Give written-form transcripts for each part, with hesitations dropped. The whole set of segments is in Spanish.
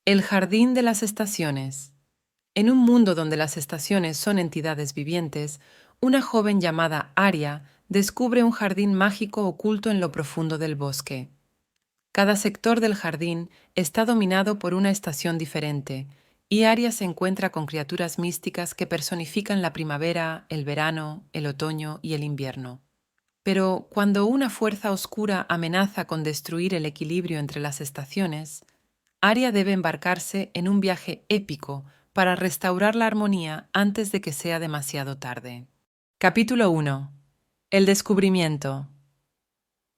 El jardín de las estaciones. En un mundo donde las estaciones son entidades vivientes, una joven llamada Aria descubre un jardín mágico oculto en lo profundo del bosque. Cada sector del jardín está dominado por una estación diferente, y Aria se encuentra con criaturas místicas que personifican la primavera, el verano, el otoño y el invierno. Pero cuando una fuerza oscura amenaza con destruir el equilibrio entre las estaciones, Aria debe embarcarse en un viaje épico para restaurar la armonía antes de que sea demasiado tarde. Capítulo 1. El descubrimiento.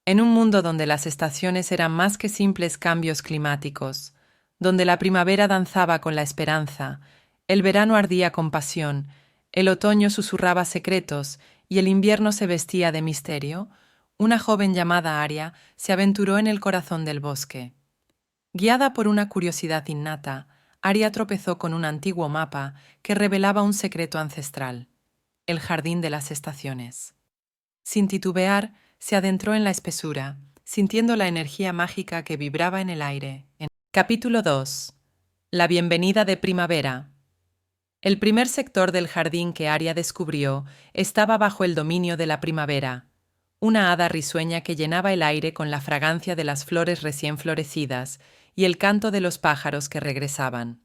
En un mundo donde las estaciones eran más que simples cambios climáticos, donde la primavera danzaba con la esperanza, el verano ardía con pasión, el otoño susurraba secretos y el invierno se vestía de misterio, una joven llamada Aria se aventuró en el corazón del bosque. Guiada por una curiosidad innata, Aria tropezó con un antiguo mapa que revelaba un secreto ancestral: el jardín de las estaciones. Sin titubear, se adentró en la espesura, sintiendo la energía mágica que vibraba en el aire. Capítulo 2. La bienvenida de primavera. El primer sector del jardín que Aria descubrió estaba bajo el dominio de la primavera, una hada risueña que llenaba el aire con la fragancia de las flores recién florecidas y el canto de los pájaros que regresaban.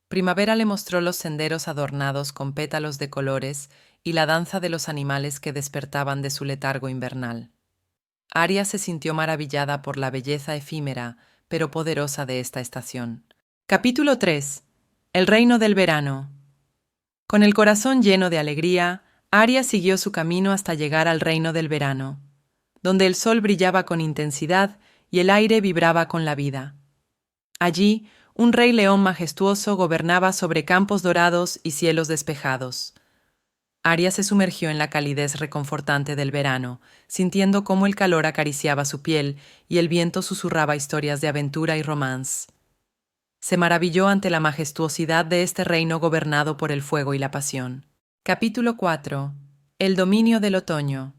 Primavera le mostró los senderos adornados con pétalos de colores y la danza de los animales que despertaban de su letargo invernal. Aria se sintió maravillada por la belleza efímera, pero poderosa de esta estación. Capítulo 3. El reino del verano. Con el corazón lleno de alegría, Aria siguió su camino hasta llegar al reino del verano, donde el sol brillaba con intensidad y el aire vibraba con la vida. Allí, un rey león majestuoso gobernaba sobre campos dorados y cielos despejados. Aria se sumergió en la calidez reconfortante del verano, sintiendo cómo el calor acariciaba su piel y el viento susurraba historias de aventura y romance. Se maravilló ante la majestuosidad de este reino gobernado por el fuego y la pasión. Capítulo 4. El dominio del otoño.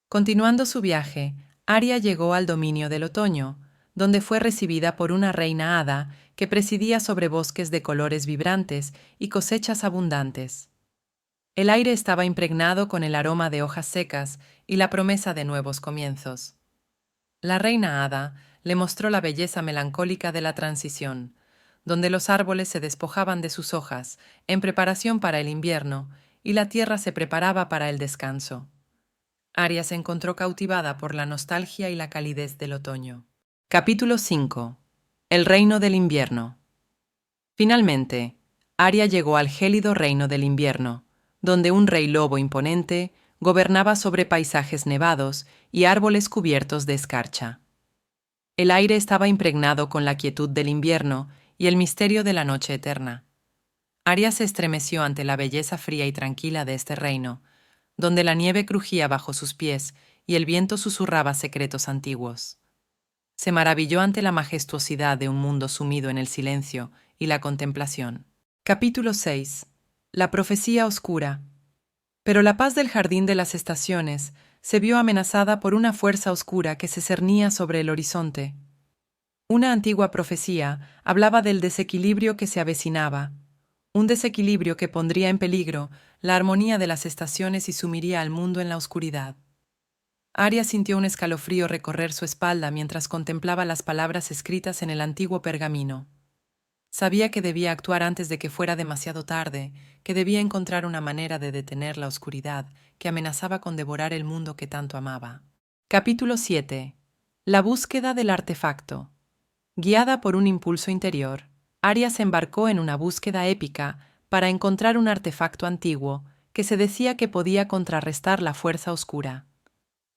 Continuando su viaje, Aria llegó al dominio del otoño, donde fue recibida por una reina hada que presidía sobre bosques de colores vibrantes y cosechas abundantes. El aire estaba impregnado con el aroma de hojas secas y la promesa de nuevos comienzos. La reina hada le mostró la belleza melancólica de la transición, donde los árboles se despojaban de sus hojas en preparación para el invierno y la tierra se preparaba para el descanso. Aria se encontró cautivada por la nostalgia y la calidez del otoño. Capítulo 5. El reino del invierno. Finalmente, Aria llegó al gélido reino del invierno, donde un rey lobo imponente gobernaba sobre paisajes nevados y árboles cubiertos de escarcha. El aire estaba impregnado con la quietud del invierno y el misterio de la noche eterna. Aria se estremeció ante la belleza fría y tranquila de este reino, donde la nieve crujía bajo sus pies y el viento susurraba secretos antiguos. Se maravilló ante la majestuosidad de un mundo sumido en el silencio y la contemplación. Capítulo 6. La profecía oscura. Pero la paz del jardín de las estaciones se vio amenazada por una fuerza oscura que se cernía sobre el horizonte. Una antigua profecía hablaba del desequilibrio que se avecinaba, un desequilibrio que pondría en peligro la armonía de las estaciones y sumiría al mundo en la oscuridad. Aria sintió un escalofrío recorrer su espalda mientras contemplaba las palabras escritas en el antiguo pergamino. Sabía que debía actuar antes de que fuera demasiado tarde, que debía encontrar una manera de detener la oscuridad que amenazaba con devorar el mundo que tanto amaba. Capítulo 7. La búsqueda del artefacto. Guiada por un impulso interior, Aria se embarcó en una búsqueda épica para encontrar un artefacto antiguo que se decía que podía contrarrestar la fuerza oscura.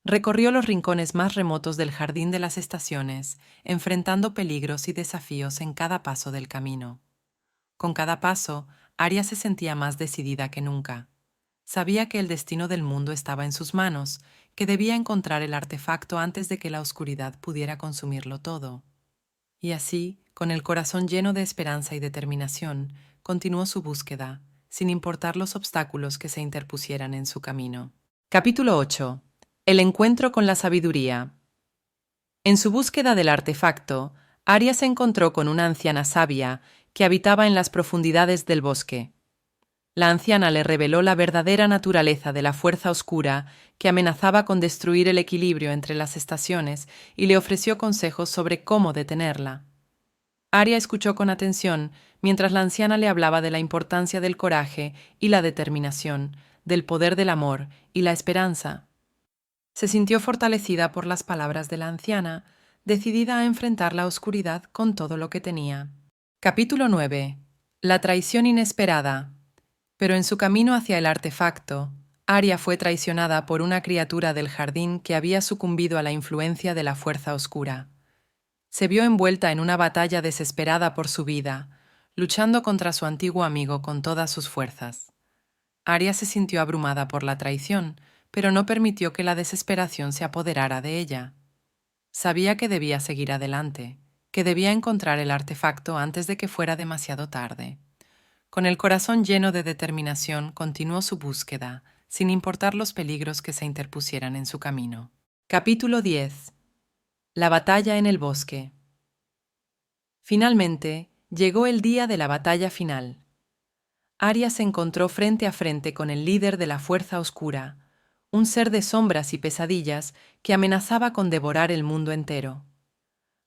Recorrió los rincones más remotos del jardín de las estaciones, enfrentando peligros y desafíos en cada paso del camino. Con cada paso, Aria se sentía más decidida que nunca. Sabía que el destino del mundo estaba en sus manos, que debía encontrar el artefacto antes de que la oscuridad pudiera consumirlo todo. Y así, con el corazón lleno de esperanza y determinación, continuó su búsqueda, sin importar los obstáculos que se interpusieran en su camino. Capítulo 8. El encuentro con la sabiduría. En su búsqueda del artefacto, Aria se encontró con una anciana sabia que habitaba en las profundidades del bosque. La anciana le reveló la verdadera naturaleza de la fuerza oscura que amenazaba con destruir el equilibrio entre las estaciones y le ofreció consejos sobre cómo detenerla. Aria escuchó con atención mientras la anciana le hablaba de la importancia del coraje y la determinación, del poder del amor y la esperanza. Se sintió fortalecida por las palabras de la anciana, decidida a enfrentar la oscuridad con todo lo que tenía. Capítulo 9. La traición inesperada. Pero en su camino hacia el artefacto, Aria fue traicionada por una criatura del jardín que había sucumbido a la influencia de la fuerza oscura. Se vio envuelta en una batalla desesperada por su vida, luchando contra su antiguo amigo con todas sus fuerzas. Aria se sintió abrumada por la traición, pero no permitió que la desesperación se apoderara de ella. Sabía que debía seguir adelante, que debía encontrar el artefacto antes de que fuera demasiado tarde. Con el corazón lleno de determinación, continuó su búsqueda, sin importar los peligros que se interpusieran en su camino. Capítulo 10. La batalla en el bosque. Finalmente, llegó el día de la batalla final. Aria se encontró frente a frente con el líder de la Fuerza Oscura, un ser de sombras y pesadillas que amenazaba con devorar el mundo entero.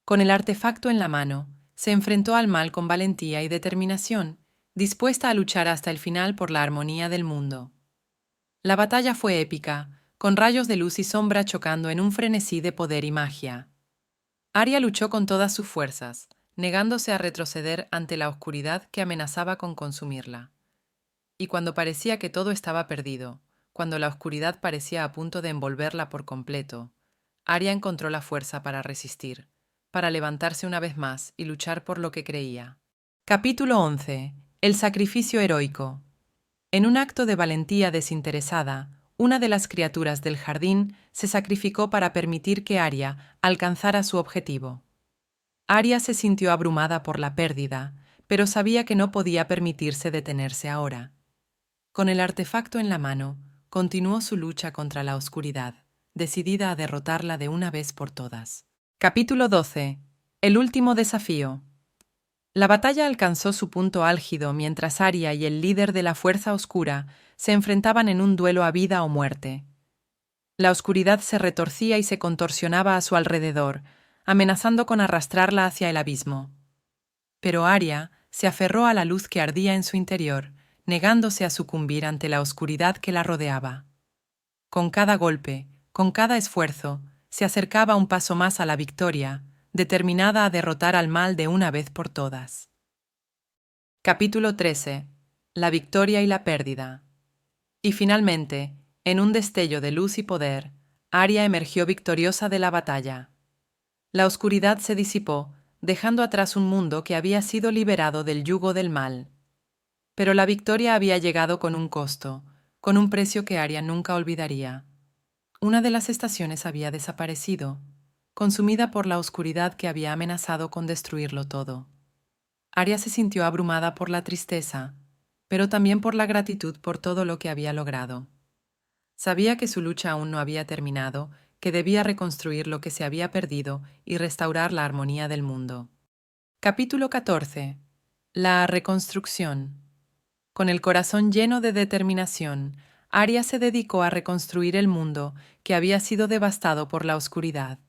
Con el artefacto en la mano, se enfrentó al mal con valentía y determinación, dispuesta a luchar hasta el final por la armonía del mundo. La batalla fue épica, con rayos de luz y sombra chocando en un frenesí de poder y magia. Aria luchó con todas sus fuerzas, negándose a retroceder ante la oscuridad que amenazaba con consumirla. Y cuando parecía que todo estaba perdido, cuando la oscuridad parecía a punto de envolverla por completo, Aria encontró la fuerza para resistir, para levantarse una vez más y luchar por lo que creía. Capítulo 11. El sacrificio heroico. En un acto de valentía desinteresada, una de las criaturas del jardín se sacrificó para permitir que Aria alcanzara su objetivo. Aria se sintió abrumada por la pérdida, pero sabía que no podía permitirse detenerse ahora. Con el artefacto en la mano, continuó su lucha contra la oscuridad, decidida a derrotarla de una vez por todas. Capítulo 12. El último desafío. La batalla alcanzó su punto álgido mientras Aria y el líder de la Fuerza Oscura se enfrentaban en un duelo a vida o muerte. La oscuridad se retorcía y se contorsionaba a su alrededor, amenazando con arrastrarla hacia el abismo. Pero Aria se aferró a la luz que ardía en su interior, negándose a sucumbir ante la oscuridad que la rodeaba. Con cada golpe, con cada esfuerzo, se acercaba un paso más a la victoria, determinada a derrotar al mal de una vez por todas. Capítulo 13. La victoria y la pérdida. Y finalmente, en un destello de luz y poder, Aria emergió victoriosa de la batalla. La oscuridad se disipó, dejando atrás un mundo que había sido liberado del yugo del mal. Pero la victoria había llegado con un costo, con un precio que Aria nunca olvidaría. Una de las estaciones había desaparecido, consumida por la oscuridad que había amenazado con destruirlo todo. Aria se sintió abrumada por la tristeza, pero también por la gratitud por todo lo que había logrado. Sabía que su lucha aún no había terminado, que debía reconstruir lo que se había perdido y restaurar la armonía del mundo. Capítulo 14. La reconstrucción. Con el corazón lleno de determinación, Aria se dedicó a reconstruir el mundo que había sido devastado por la oscuridad.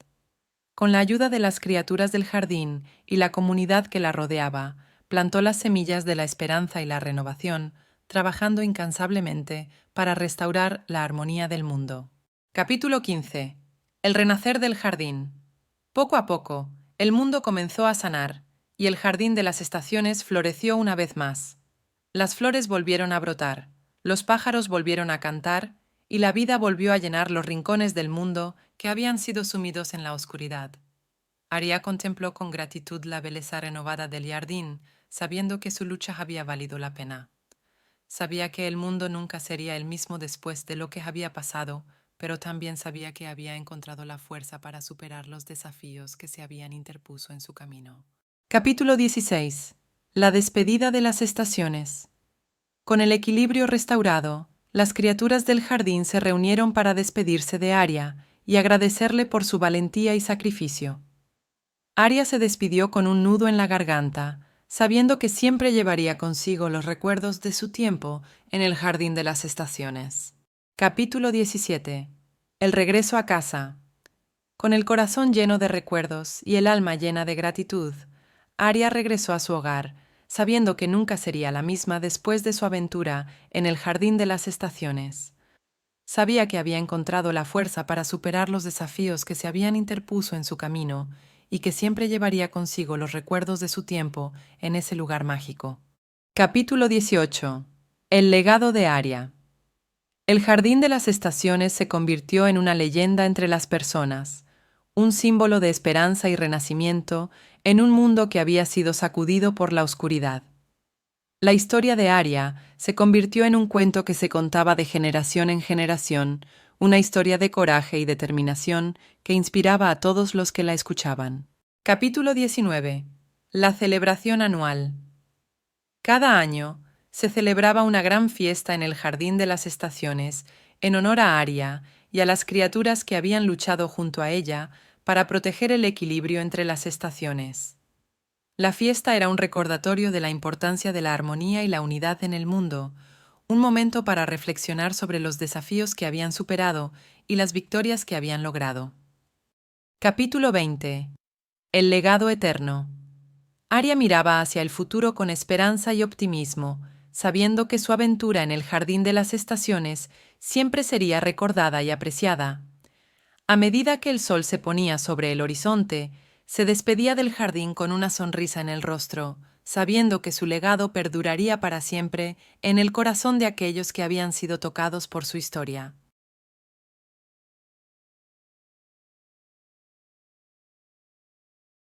Con la ayuda de las criaturas del jardín y la comunidad que la rodeaba, plantó las semillas de la esperanza y la renovación, trabajando incansablemente para restaurar la armonía del mundo. Capítulo 15. El renacer del jardín. Poco a poco, el mundo comenzó a sanar, y el jardín de las estaciones floreció una vez más. Las flores volvieron a brotar, los pájaros volvieron a cantar, y la vida volvió a llenar los rincones del mundo que habían sido sumidos en la oscuridad. Aria contempló con gratitud la belleza renovada del jardín, sabiendo que su lucha había valido la pena. Sabía que el mundo nunca sería el mismo después de lo que había pasado, pero también sabía que había encontrado la fuerza para superar los desafíos que se habían interpuesto en su camino. Capítulo 16. La despedida de las estaciones. Con el equilibrio restaurado, las criaturas del jardín se reunieron para despedirse de Aria y agradecerle por su valentía y sacrificio. Aria se despidió con un nudo en la garganta, sabiendo que siempre llevaría consigo los recuerdos de su tiempo en el jardín de las estaciones. Capítulo 17. El regreso a casa. Con el corazón lleno de recuerdos y el alma llena de gratitud, Aria regresó a su hogar, sabiendo que nunca sería la misma después de su aventura en el jardín de las estaciones. Sabía que había encontrado la fuerza para superar los desafíos que se habían interpuesto en su camino y que siempre llevaría consigo los recuerdos de su tiempo en ese lugar mágico. Capítulo 18. El legado de Aria. El jardín de las estaciones se convirtió en una leyenda entre las personas, un símbolo de esperanza y renacimiento en un mundo que había sido sacudido por la oscuridad. La historia de Aria se convirtió en un cuento que se contaba de generación en generación, una historia de coraje y determinación que inspiraba a todos los que la escuchaban. Capítulo 19. La celebración anual. Cada año se celebraba una gran fiesta en el jardín de las estaciones en honor a Aria y a las criaturas que habían luchado junto a ella para proteger el equilibrio entre las estaciones. La fiesta era un recordatorio de la importancia de la armonía y la unidad en el mundo, un momento para reflexionar sobre los desafíos que habían superado y las victorias que habían logrado. Capítulo 20. El legado eterno. Aria miraba hacia el futuro con esperanza y optimismo, sabiendo que su aventura en el jardín de las estaciones siempre sería recordada y apreciada. A medida que el sol se ponía sobre el horizonte, se despedía del jardín con una sonrisa en el rostro, sabiendo que su legado perduraría para siempre en el corazón de aquellos que habían sido tocados por su historia.